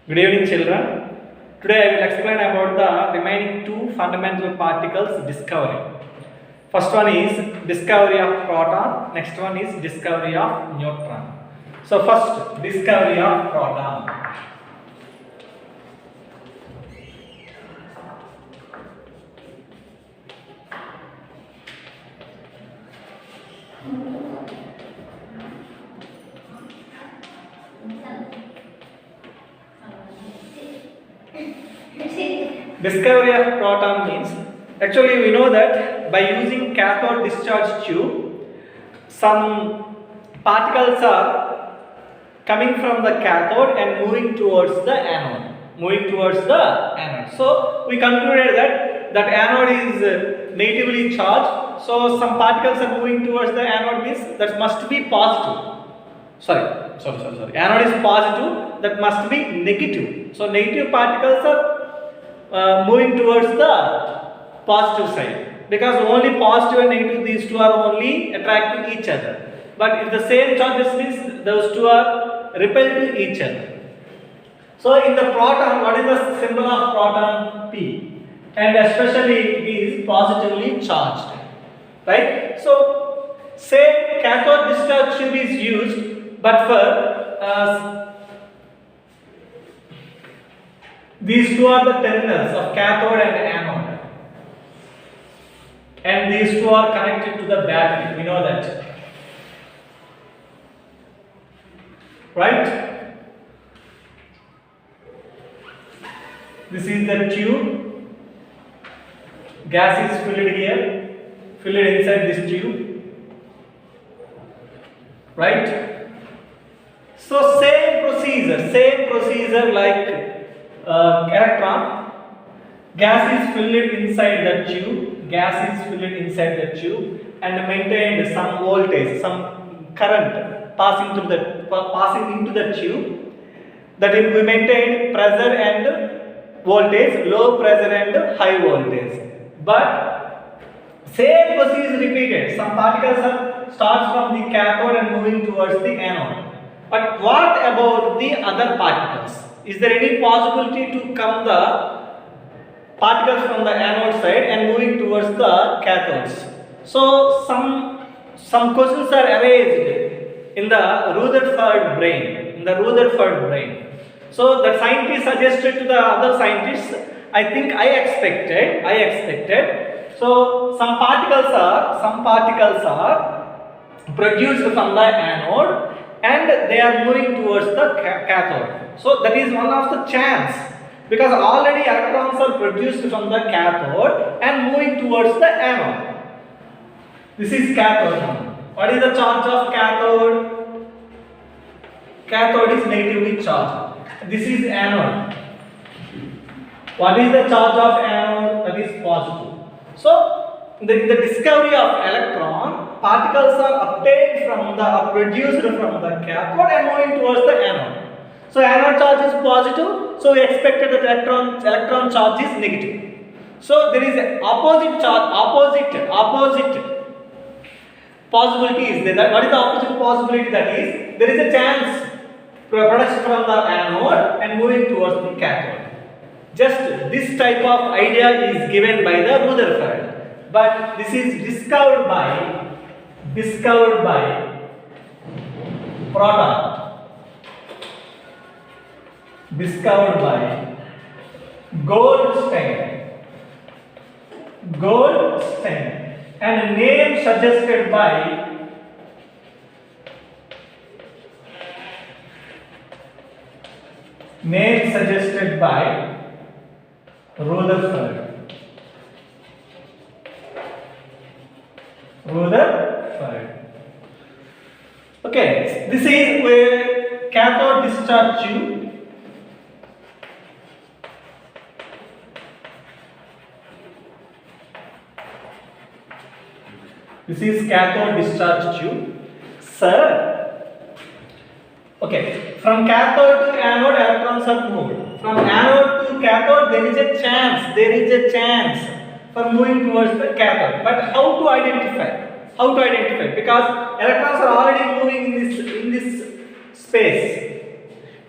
Good evening, children. Today I will explain about the remaining two fundamental particles discovery. First one is discovery of proton, next one is discovery of neutron. So first, discovery of proton. Discovery of proton means, actually we know that by using cathode discharge tube, some particles are coming from the cathode and moving towards the anode. So we concluded that anode is negatively charged. So some particles are moving towards the anode means that must be positive. Sorry. Anode is positive, that must be negative. So negative particles are moving towards the positive side, because only positive and negative, these two are only attracting each other. But if the same charges means those two are repelled to each other. So in the proton, what is the symbol of proton? P, and especially it is positively charged, right? So say cathode discharge tube is used, but for these two are the terminals of cathode and anode, and these two are connected to the battery, we know that, right? This is the tube, gas is filled here, filled inside this tube, right? So same procedure like electron, gas is filled inside the tube, and maintained some voltage, some current passing into the tube, that we maintain pressure and voltage, low pressure and high voltage. But same procedure is repeated. Some particles starts from the cathode and moving towards the anode. But what about the other particles? Is there any possibility to come the particles from the anode side and moving towards the cathodes? So some questions are raised in the Rutherford brain. So the scientist suggested to the other scientists, I expected. So some particles are produced from the anode and they are moving towards the cathode. So that is one of the chance, because already electrons are produced from the cathode and moving towards the anode. This is cathode. What is the charge of cathode? Cathode is negatively charged. This is anode. What is the charge of anode? That is positive. So in the discovery of electron, particles are produced from the cathode and moving towards the anode. So anode charge is positive, so we expected that electron charge is negative. So there is an opposite possibility is there. What is the opposite possibility? That is, there is a chance production from the anode and moving towards the cathode. Just this type of idea is given by the Rutherford, but this is discovered by proton, discovered by Goldstein, and name suggested by Rutherford. Okay, this is where cathode discharge tube. This is cathode discharge tube. Sir, okay, from cathode to anode electrons are moved. From anode to cathode there is a chance for moving towards the cathode. But how to identify? Because electrons are already moving in this space.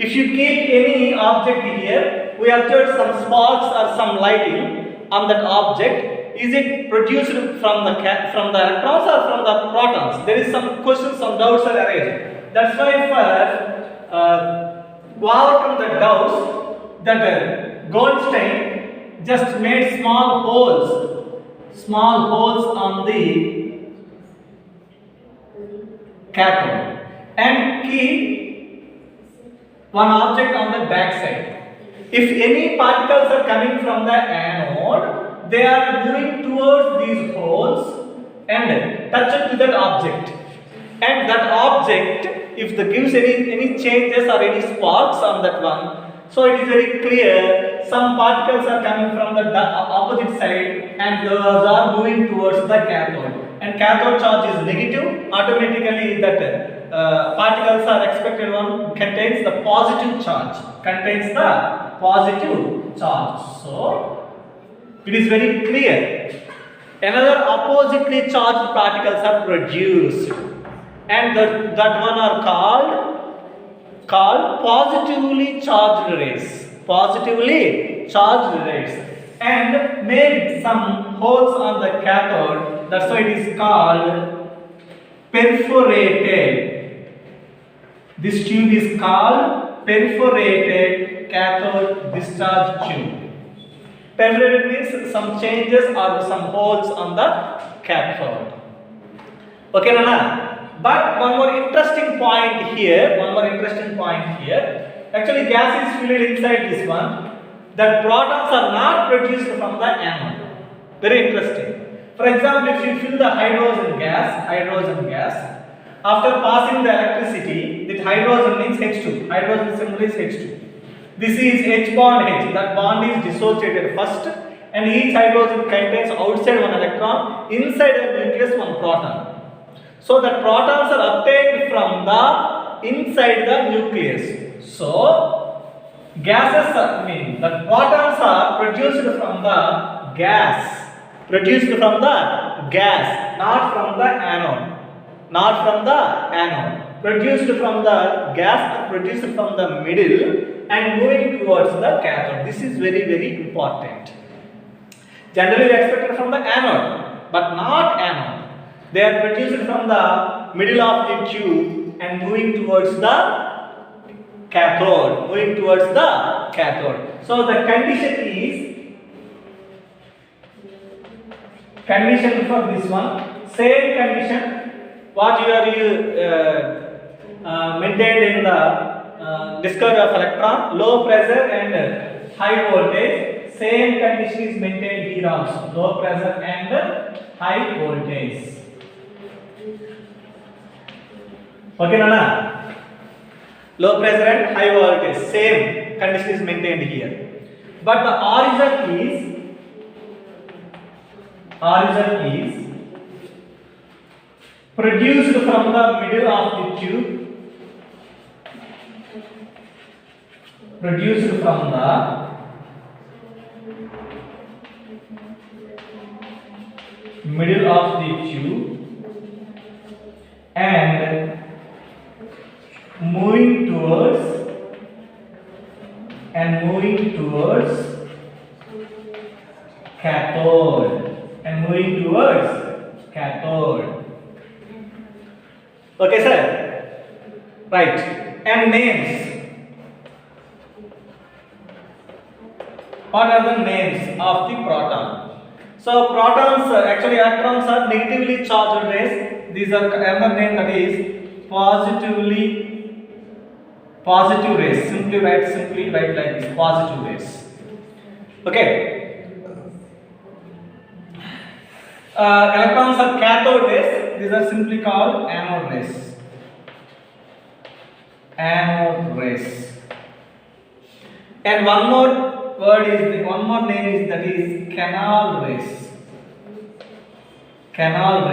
If you keep any object here, we observe some sparks or some lighting on that object. Is it produced from the electrons or from the protons? There is some questions, some doubts are raised. That's why for Wallacom the doubts that Goldstein just made small holes on the cathode and keep one object on the back side. If any particles are coming from the anode, they are moving towards these holes and touch it to that object. And that object, if it gives any changes or any sparks on that one, so it is very clear some particles are coming from the opposite side and those are moving towards the cathode. And cathode charge is negative, automatically that particles are expected one contains the positive charge. So it is very clear. Another oppositely charged particles are produced, and that one are called positively charged rays. And made some holes on the cathode. That's why it is called perforated. This tube is called perforated cathode discharge tube. Perforated means some changes or some holes on the cathode. Okay, Nana? But one more interesting point here. Actually, gas is filled inside this one. That protons are not produced from the anode. Very interesting. For example, if you fill the hydrogen gas, after passing the electricity, that hydrogen means H2. Hydrogen symbol is H2. This is H bond H. That bond is dissociated first, and each hydrogen contains outside one electron, inside the nucleus one proton. So the protons are obtained from the inside the nucleus. So gases the protons are produced from the gas. Not from the anode. Produced from the gas, produced from the middle and moving towards the cathode. This is very, very important. Generally expected from the anode, but not anode. They are produced from the middle of the tube and moving towards the cathode. So the condition for this one, same condition what you are maintained in the discovery of electron, low pressure and high voltage. Same condition is maintained here also, low pressure and high voltage. Okay, Nana? Low pressure and high voltage, same condition is maintained here. But the origin is produced from the middle of the tube. And moving towards cathode. Okay, sir? Right. And names. What are the names of the proton? So protons, actually electrons are negatively charged rays. These are another name, that is positive rays. Simply write like this, positive rays. Okay. Electrons are cathode rays. These are simply called anode rays. And one more name is, that is canal rays. Canal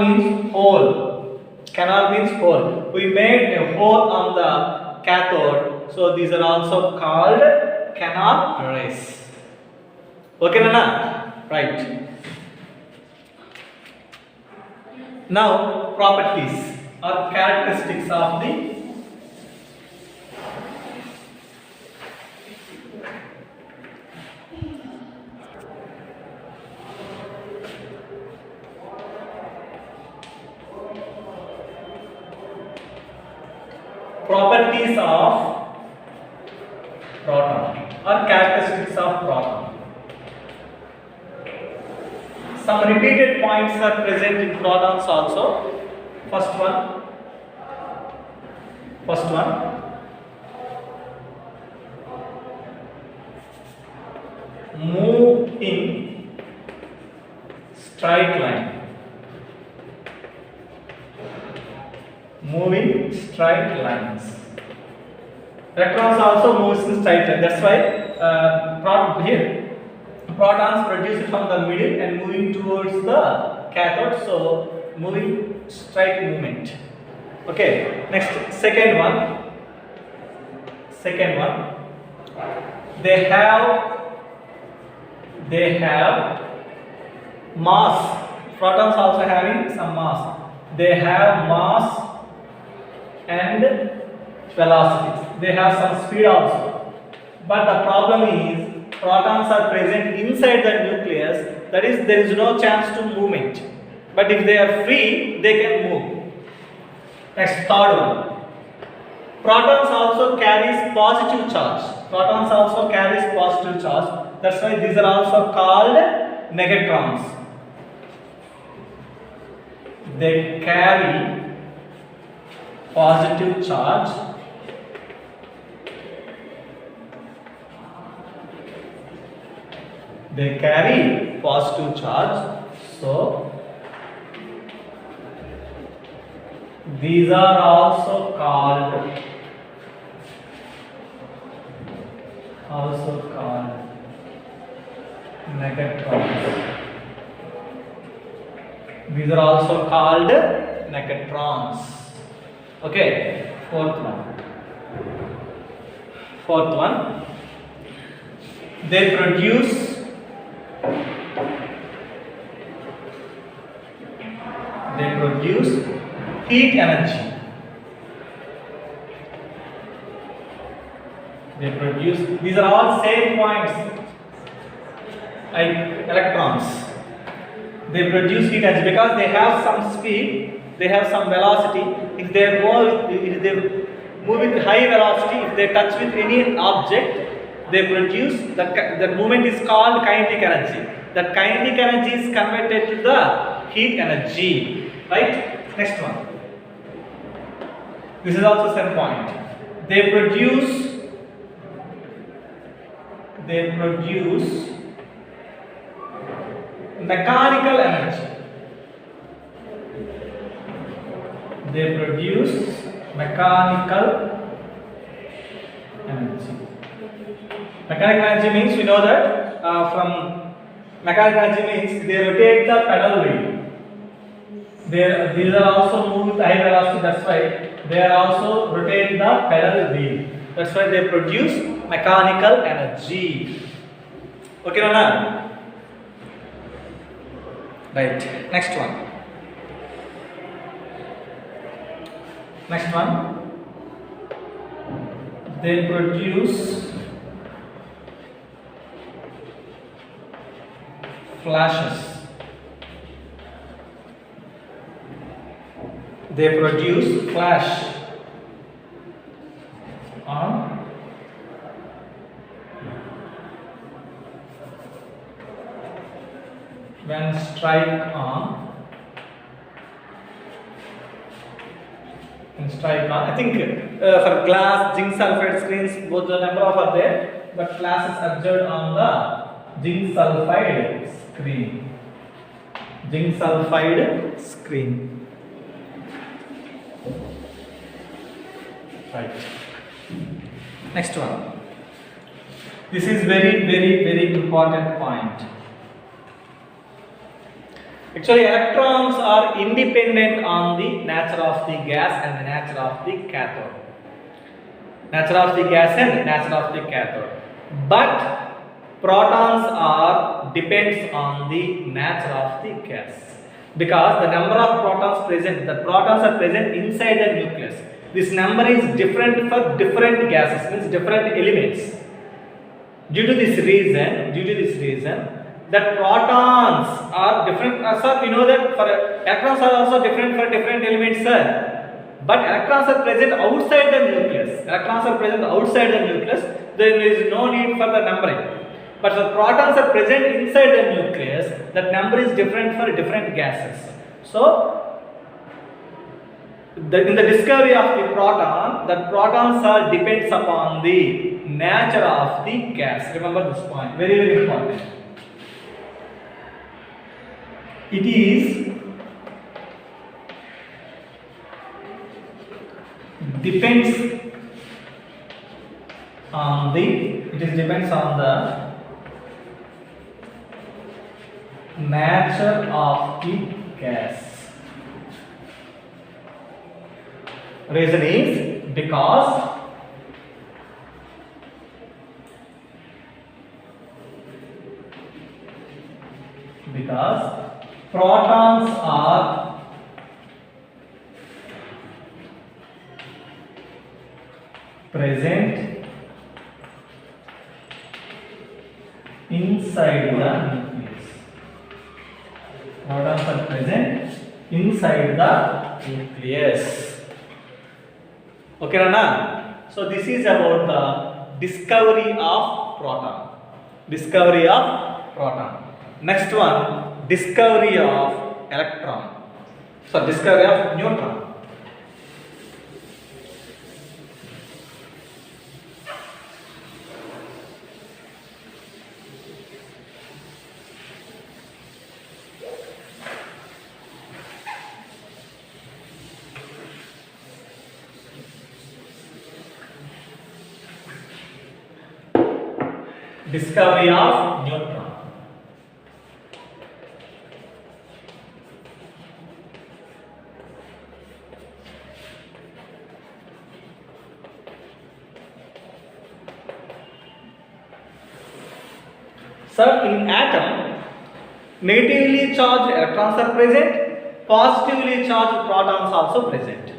means hole. We made a hole on the cathode, so these are also called canal rays. Okay, Nana? Right. Now, properties or characteristics of the properties of proton or characteristics of proton. Some repeated points are present in protons also. First one, move in straight line. Move in straight lines. Electrons also moves in straight line. That's why here protons produced from the middle and moving towards the cathode. So moving straight movement. Okay. Next, second one. They have mass. Protons also having some mass. They have mass and velocity. They have some speed also. But the problem is protons are present inside the nucleus. That is, there is no chance to movement. But if they are free, they can move. Next, third one. Protons also carries positive charge. That's why these are also called negatrons. They carry positive charge. So these are also called negatrons. These are also called negatrons. Okay, fourth one. They produce heat energy. These are all same points like electrons. They produce heat energy because they have some speed, they have some velocity. If they move with high velocity, if they touch with any object, they produce that movement is called kinetic energy. That kinetic energy is converted to the heat energy. Right? Next one. This is also same point. They produce mechanical energy. Mechanical energy means we know that from mechanical energy means they rotate the pedal wheel. These are also moved with high velocity. That's why they are also rotate the pedal wheel. That's why they produce mechanical energy. Okay, Rana? Right. Next one. They produce flashes. They produce flash on when strike on. I think for glass, zinc sulfide screens, both the number of are there, but flash is observed on the zinc sulfide screen. Right. Next one. This is very important point. Actually, electrons are independent on the nature of the gas and the nature of the cathode. But protons depends on the nature of the gas. Because the number of protons are present inside the nucleus. This number is different for different gases, means different elements. Due to this reason, that protons are different. Sir, we know that for electrons are also different for different elements, sir. But electrons are present outside the nucleus. Electrons are present outside the nucleus. Then there is no need for the numbering. But the protons are present inside the nucleus. That number is different for different gases. So, in the discovery of the proton, the protons are depends upon the nature of the gas. Remember this point. Very, very important. It is depends on the nature of the gas. Reason is because protons are present inside the nucleus. Protons are present inside the nucleus. Okay, Rana? So this is about the discovery of proton. Discovery of proton. Next one, discovery of electron. So discovery of neutron. Discovery of neutron. Sir, in atom, negatively charged electrons are present, positively charged protons also present.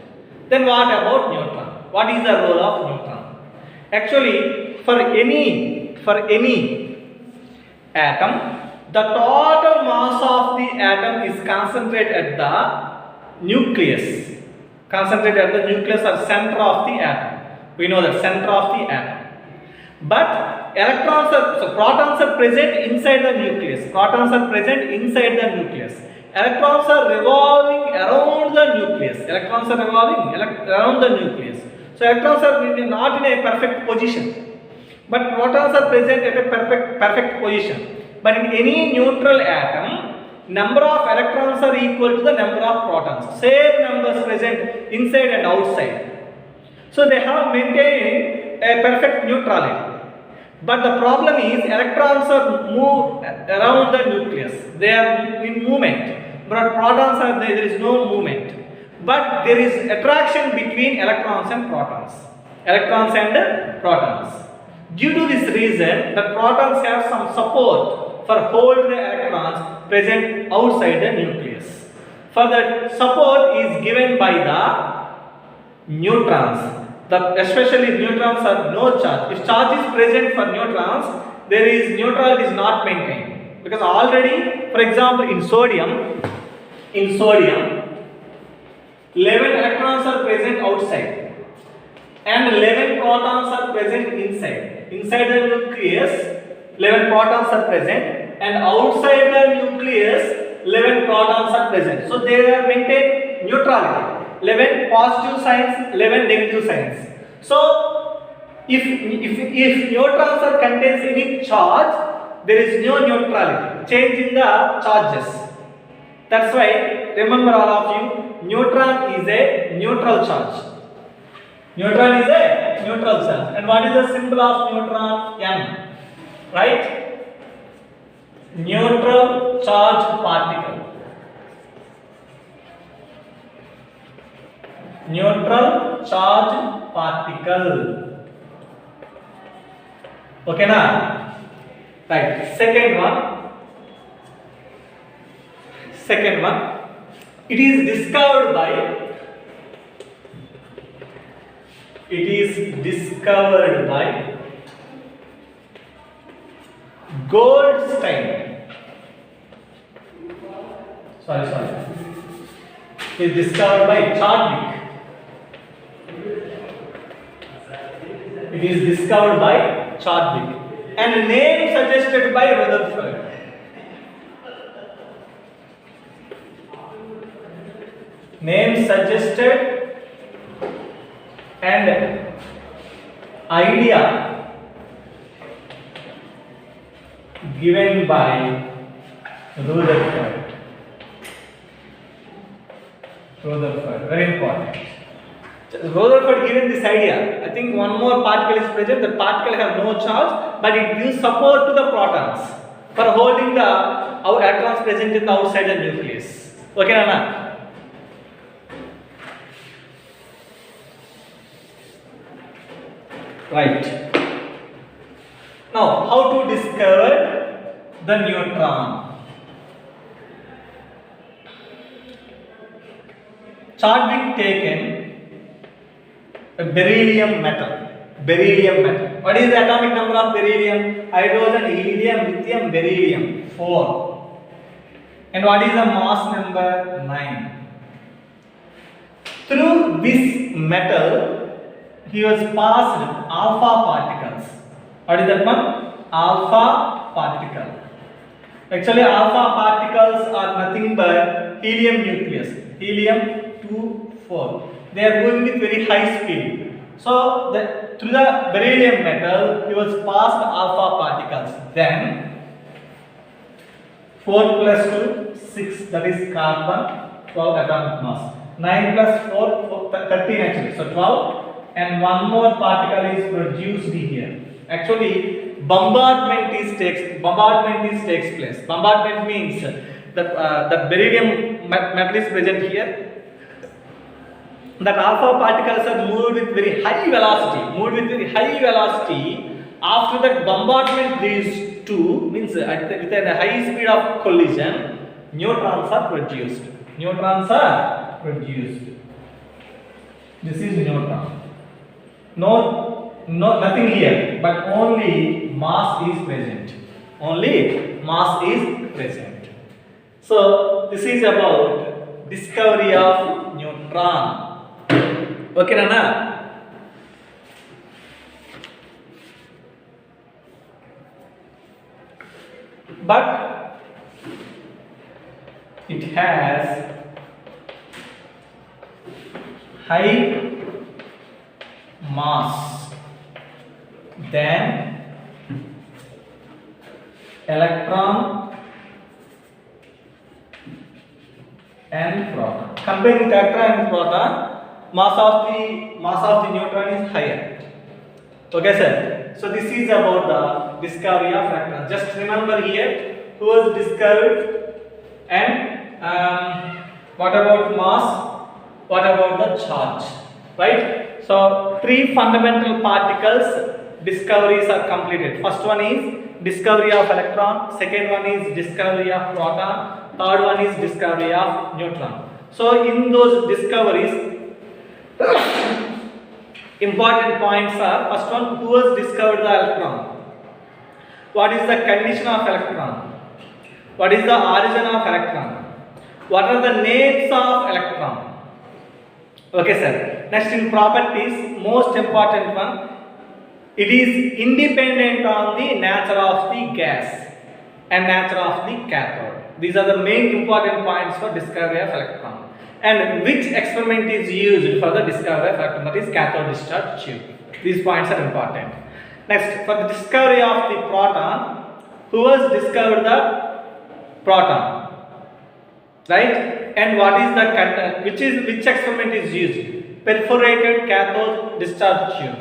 Then what about neutron? What is the role of neutron? Actually, for any atom, the total mass of the atom is concentrated at the nucleus. Concentrated at the nucleus or center of the atom. We know that center of the atom. But protons are present inside the nucleus. Protons are present inside the nucleus. Electrons are revolving around the nucleus. Electrons are revolving around the nucleus. So electrons are not in a perfect position. But protons are present at a perfect position. But in any neutral atom, number of electrons are equal to the number of protons. Same numbers present inside and outside. So they have maintained a perfect neutrality. But the problem is electrons are move around the nucleus. They are in movement. But protons are there is no movement. But there is attraction between electrons and protons. Electrons and protons. Due to this reason, the protons have some support for hold the electrons present outside the nucleus. For that support is given by the neutrons. Especially neutrons have no charge. If charge is present for neutrons, neutrality is not maintained. Because already, for example, in sodium, 11 electrons are present outside and 11 protons are present inside. Inside the nucleus, 11 protons are present and outside the nucleus, 11 protons are present. So they are maintained neutrality. 11 positive signs, 11 negative signs. So if neutrons are contains any charge, there is no neutrality. Change in the charges. That's why remember all of you, neutron is a neutral charge. Neutron is a neutral charge. And what is the symbol of neutron? N. Right? Neutral charge particle. Neutral charge particle. Okay na? Right. Second one. It is discovered by Goldstein. Sorry. It is discovered by Chadwick. It is discovered by Chadwick and name suggested by Rutherford. Name suggested and idea given by Rutherford. Rutherford, very important. Rutherford given this idea. I think one more particle is present. The particle have no charge, but it gives support to the protons for holding the electrons present in the outside the nucleus. Okay, Nana? Right. Now, how to discover the neutron? Chadwick taken a beryllium metal. Beryllium metal. What is the atomic number of beryllium? Hydrogen, helium, lithium, beryllium. 4. And what is the mass number? 9. Through this metal, he was passed alpha particles. What is that one? Alpha particle. Actually, alpha particles are nothing but helium nucleus. Helium 2, 4. They are moving with very high speed. So, through the beryllium metal, he was passed alpha particles. Then, 4 plus 2, 6. That is carbon, 12 atomic mass. 9 plus 4, 13 actually. So, 12. And one more particle is produced here. Actually, bombardment takes place. Bombardment means the beryllium metal is present here. That alpha particles are moved with very high velocity. After that bombardment, these two means with a high speed of collision, neutrons are produced. This is neutron. Nothing here, but only mass is present. So this is about discovery of neutron. Okay, Nana? But it has high mass than electron and proton. Comparing electron and proton, mass of the neutron is higher. Okay, sir. So this is about the discovery of electron. Just remember here who was discovered and what about mass? What about the charge? Right? So, 3 fundamental particles discoveries are completed. First one is discovery of electron, second one is discovery of proton, third one is discovery of neutron. So, in those discoveries, important points are, first one, who has discovered the electron? What is the condition of electron? What is the origin of electron? What are the names of electron? Okay, sir. Next, in properties, most important one, it is independent on the nature of the gas and nature of the cathode. These are the main important points for discovery of electron. And which experiment is used for the discovery of electron? That is cathode discharge tube. These points are important. Next, for the discovery of the proton, who has discovered the proton? Right? And what is the which experiment is used? Perforated cathode discharge tube.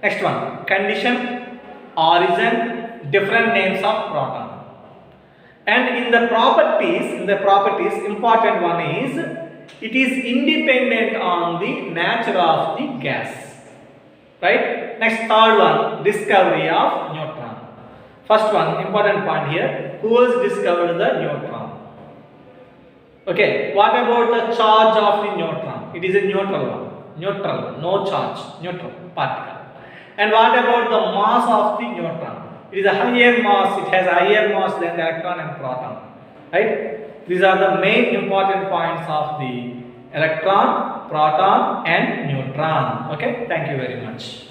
Next one, condition, origin, different names of proton. And in the properties, important one is it is independent on the nature of the gas. Right? Next, third one, discovery of neutron. First one, important point here, who has discovered the neutron? Okay, what about the charge of the neutron? It is a neutral one. Neutral, no charge, neutral particle. And what about the mass of the neutron? It is a higher mass, it has higher mass than the electron and proton. Right? These are the main important points of the electron, proton and neutron. Okay, thank you very much.